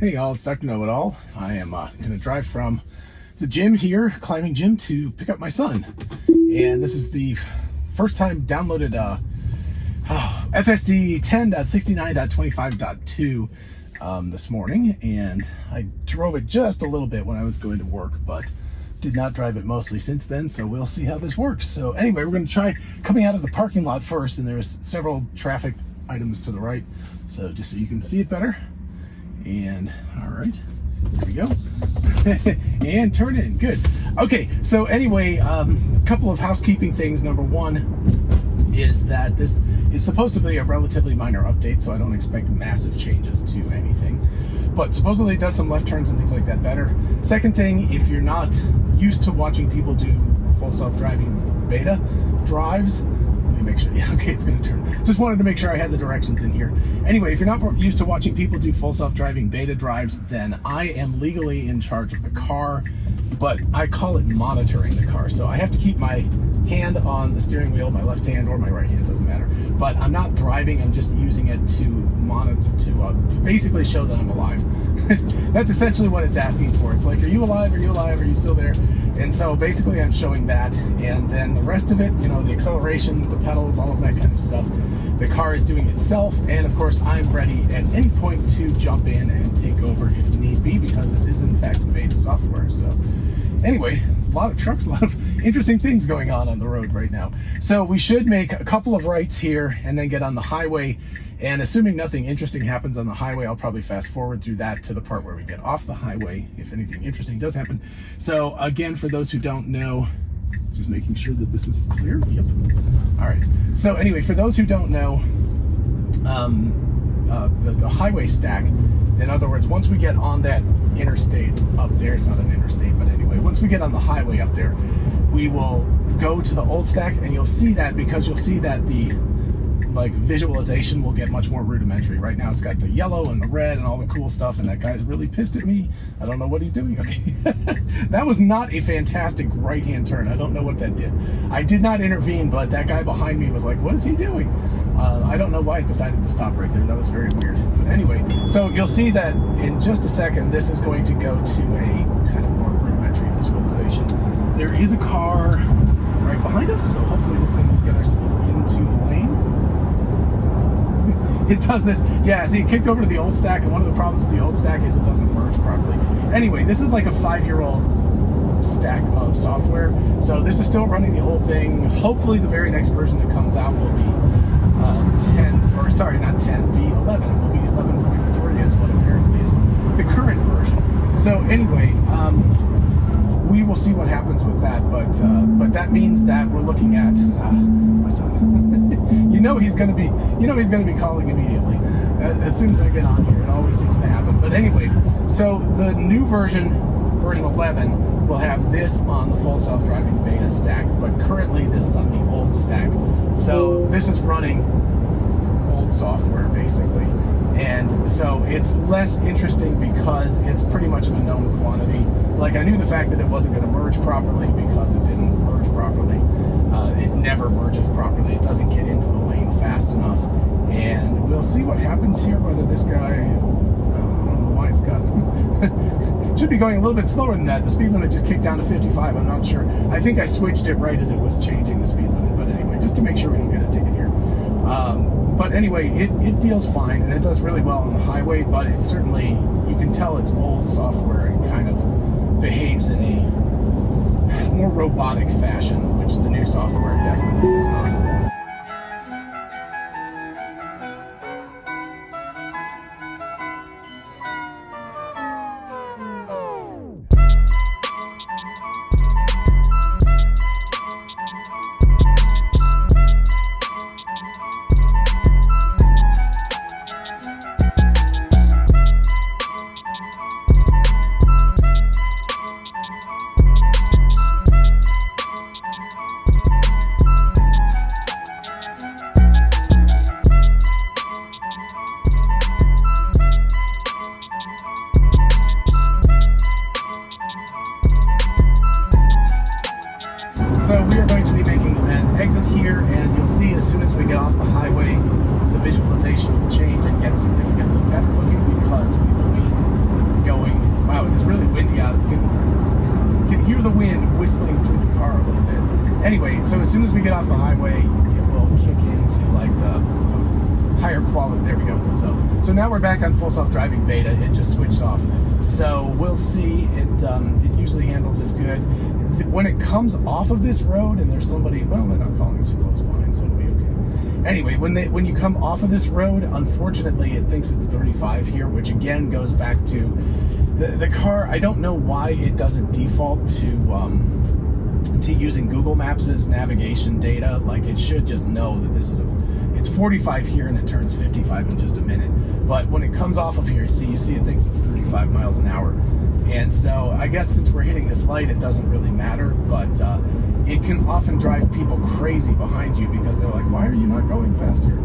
Hey y'all, it's Dr. Know-It-All. I am going to drive from the gym here, climbing gym, to pick up my son. And this is the first time downloaded FSD 10.69.25.2 this morning. And I drove it just a little bit when I was going to work, but did not drive it mostly since then, so we'll see how this works. So anyway, we're going to try coming out of the parking lot first, and there's several traffic items to the right, so just so you can see it better. And all right, here we go. And turn in, good. Okay, so anyway, a couple of housekeeping things. Number one is that this is supposed to be a relatively minor update, so I don't expect massive changes to anything, but supposedly it does some left turns and things like that better. Second thing, if you're not used to watching people do full self-driving beta drives, make sure, yeah, okay, it's going to turn. Just wanted to make sure I had the directions in here. Anyway, if you're not used to watching people do full self-driving beta drives, then I am legally in charge of the car, but I call it monitoring the car. So I have to keep my hand on the steering wheel, my left hand or my right hand, doesn't matter. But I'm not driving, I'm just using it to monitor, to basically show that I'm alive. That's essentially what it's asking for. It's like, are you alive? Are you alive? Are you still there? And so basically I'm showing that, and then the rest of it, you know, the acceleration, the pedals, all of that kind of stuff, the car is doing itself. And of course I'm ready at any point to jump in and take over if need be, because this is in fact beta software. So anyway, a lot of trucks, a lot of interesting things going on the road right now. So we should make a couple of rights here and then get on the highway. And assuming nothing interesting happens on the highway, I'll probably fast forward through that to the part where we get off the highway if anything interesting does happen. So again, for those who don't know, just making sure that this is clear. Yep. All right. So anyway, for those who don't know, the highway stack, in other words, once we get on that interstate up there, it's not an interstate, but anyway, once we get on the highway up there, we will go to the old stack, and you'll see that, because you'll see that the visualization will get much more rudimentary. Right now it's got the yellow and the red and all the cool stuff, and that guy's really pissed at me. I don't know what he's doing. Okay. That was not a fantastic right-hand turn. I don't know what that did. I did not intervene, but that guy behind me was like, what is he doing? I don't know why it decided to stop right there. That was very weird. But anyway, so you'll see that in just a second, this is going to go to a kind of more rudimentary visualization. There is a car right behind us, so hopefully this thing will get us into the lane. It does this, yeah, see, it kicked over to the old stack, and one of the problems with the old stack is it doesn't merge properly. Anyway, this is like a 5-year-old stack of software, so this is still running the old thing. Hopefully the very next version that comes out will be 10, or sorry, not 10, V11. It will be 11.3 is what apparently is the current version. So anyway, we will see what happens with that, but that means that we're looking at my son. you know he's going to be calling immediately as soon as I get on here. It always seems to happen. But anyway, so the new version 11, will have this on the full self-driving beta stack, but currently this is on the old stack. So this is running old software basically. And so it's less interesting because it's pretty much of a known quantity. Like, I knew the fact that it wasn't going to merge properly because it didn't merge properly. It never merges properly. It doesn't get into the lane fast enough. And we'll see what happens here, whether this guy, I don't know why it's got, should be going a little bit slower than that. The speed limit just kicked down to 55. I'm not sure. I think I switched it right as it was changing the speed limit. But anyway, just to make sure we don't get a ticket here. But anyway, it deals fine, and it does really well on the highway, but it certainly, you can tell it's old software and kind of behaves in a more robotic fashion, which the new software definitely does not. So we are going to be making an exit here, and you'll see as soon as we get off the highway, the visualization will change and get significantly better looking, because we will be going. Wow, it is really windy out. You can hear the wind whistling through the car a little bit. Anyway, so as soon as we get off the highway, it will kick into like the higher quality. There we go. So now we're back on full self-driving beta. It just switched off. So we'll see. It usually handles this good. When it comes off of this road and there's somebody, well, they're not following too close behind, so it'll be okay. Anyway, when you come off of this road, unfortunately, it thinks it's 35 here, which again goes back to the car. I don't know why it doesn't default to using Google Maps' navigation data. Like, it should just know that this is it's 45 here and it turns 55 in just a minute. But when it comes off of here, you see it thinks it's 35 miles an hour. And so I guess since we're hitting this light, it doesn't really matter, but it can often drive people crazy behind you because they're like, why are you not going faster?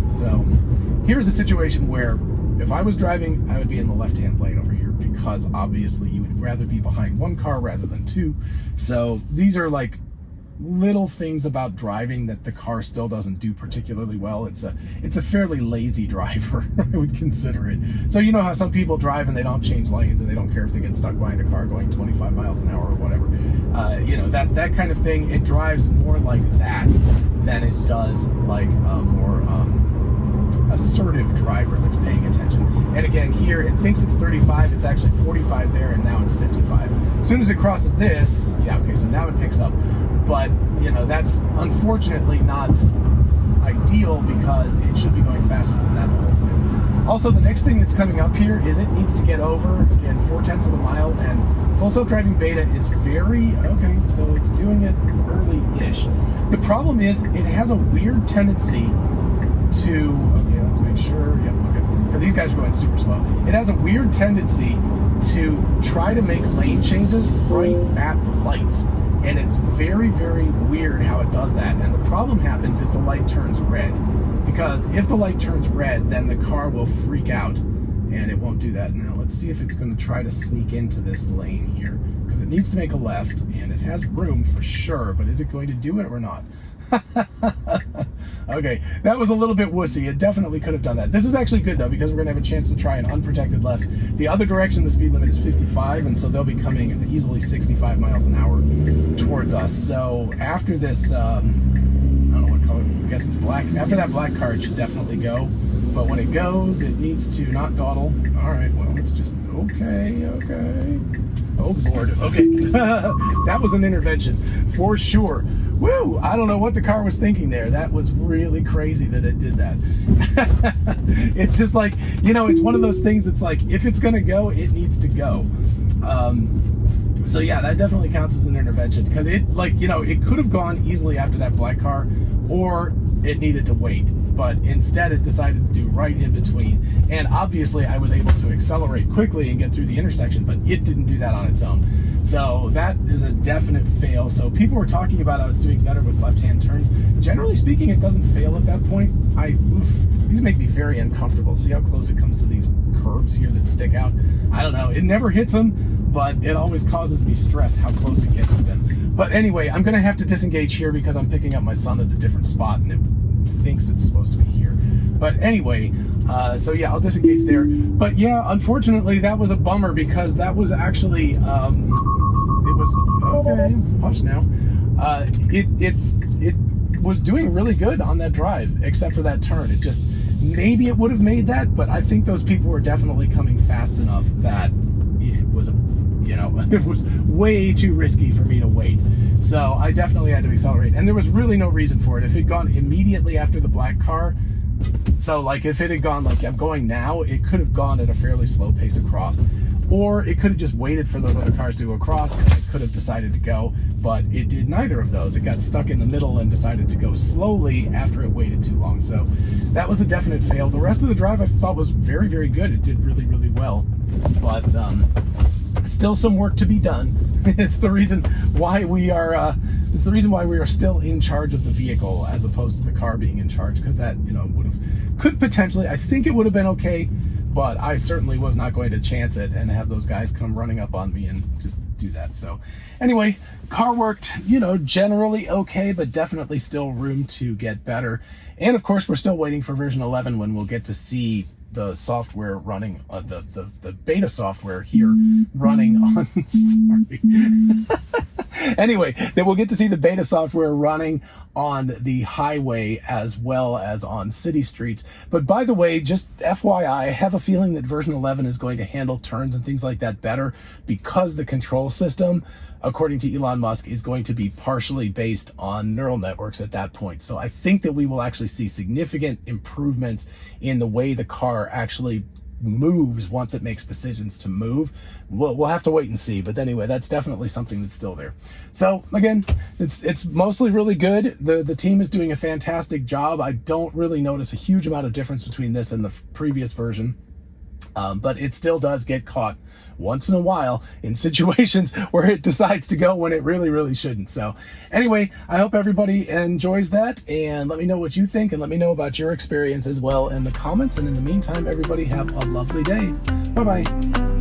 So here's a situation where if I was driving, I would be in the left-hand lane over here because obviously you would rather be behind one car rather than two. So these are like little things about driving that the car still doesn't do particularly well. It's a fairly lazy driver, I would consider it. So you know how some people drive and they don't change lanes and they don't care if they get stuck behind a car going 25 miles an hour or whatever. You know, that kind of thing. It drives more like that than it does like a more assertive driver that's paying attention. And again, here it thinks it's 35, it's actually 45 there, and now it's 55. As soon as it crosses this, yeah, okay, so now it picks up. But, you know, that's unfortunately not ideal because it should be going faster than that the whole time. Also, the next thing that's coming up here is it needs to get over in 0.4 of a mile, and full self-driving beta is very, okay, so it's doing it early-ish. The problem is it has a weird tendency to, okay, let's make sure, yep, okay, because these guys are going super slow. It has a weird tendency to try to make lane changes right at lights. And it's very, very weird how it does that. And the problem happens if the light turns red. Because if the light turns red, then the car will freak out. And it won't do that. Now, let's see if it's going to try to sneak into this lane here. Because it needs to make a left, and it has room for sure. But is it going to do it or not? Okay, that was a little bit wussy. It definitely could have done that. This is actually good, though, because we're going to have a chance to try an unprotected left. The other direction, the speed limit is 55, and so they'll be coming easily 65 miles an hour towards us. So after this, I don't know what color, I guess it's black. After that black car, it should definitely go. But when it goes, it needs to not dawdle. All right, well, it's just, okay. Oh, Lord, okay. That was an intervention, for sure. Woo! I don't know what the car was thinking there. That was really crazy that it did that. It's just like, you know, it's one of those things that's like, if it's going to go, it needs to go. So yeah, that definitely counts as an intervention because it, like, you know, it could have gone easily after that black car, or it needed to wait. But instead it decided to do right in between. And obviously I was able to accelerate quickly and get through the intersection, but it didn't do that on its own. So that is a definite fail. So people were talking about how it's doing better with left-hand turns. Generally speaking, it doesn't fail at that point. These make me very uncomfortable. See how close it comes to these curbs here that stick out? I don't know. It never hits them, but it always causes me stress how close it gets to them. But anyway, I'm going to have to disengage here because I'm picking up my son at a different spot, and it thinks it's supposed to be here. But anyway, so yeah, I'll disengage there. But yeah, unfortunately, that was a bummer because that was actually, it was, okay, push now. It was doing really good on that drive, except for that turn. It just, maybe it would have made that, but I think those people were definitely coming fast enough that it was, you know, it was way too risky for me to wait. So I definitely had to accelerate. And there was really no reason for it. If it had gone immediately after the black car, so like if it had gone like I'm going now, it could have gone at a fairly slow pace across. Or it could have just waited for those other cars to go across and it could have decided to go. But it did neither of those. It got stuck in the middle and decided to go slowly after it waited too long. So that was a definite fail. The rest of the drive I thought was very, very good. It did really, really well. But still some work to be done. It's the reason why we are still in charge of the vehicle as opposed to the car being in charge, because that, you know, could potentially, I think it would have been okay, but I certainly was not going to chance it and have those guys come running up on me and just do that. So anyway, car worked, you know, generally okay, but definitely still room to get better. And of course, we're still waiting for version 11 when we'll get to see the software running, the beta software here running on, sorry. Anyway, that we'll get to see the beta software running on the highway as well as on city streets. But by the way, just FYI, I have a feeling that version 11 is going to handle turns and things like that better, because the control system, according to Elon Musk, is going to be partially based on neural networks at that point. So I think that we will actually see significant improvements in the way the car actually moves once it makes decisions to move. We'll have to wait and see, but anyway, that's definitely something that's still there. So again, it's mostly really good. The team is doing a fantastic job. I don't really notice a huge amount of difference between this and the previous version, but it still does get caught once in a while in situations where it decides to go when it really shouldn't. So anyway, I hope everybody enjoys that, and let me know what you think, and let me know about your experience as well in the comments. And in the meantime, everybody have a lovely day. Bye-bye.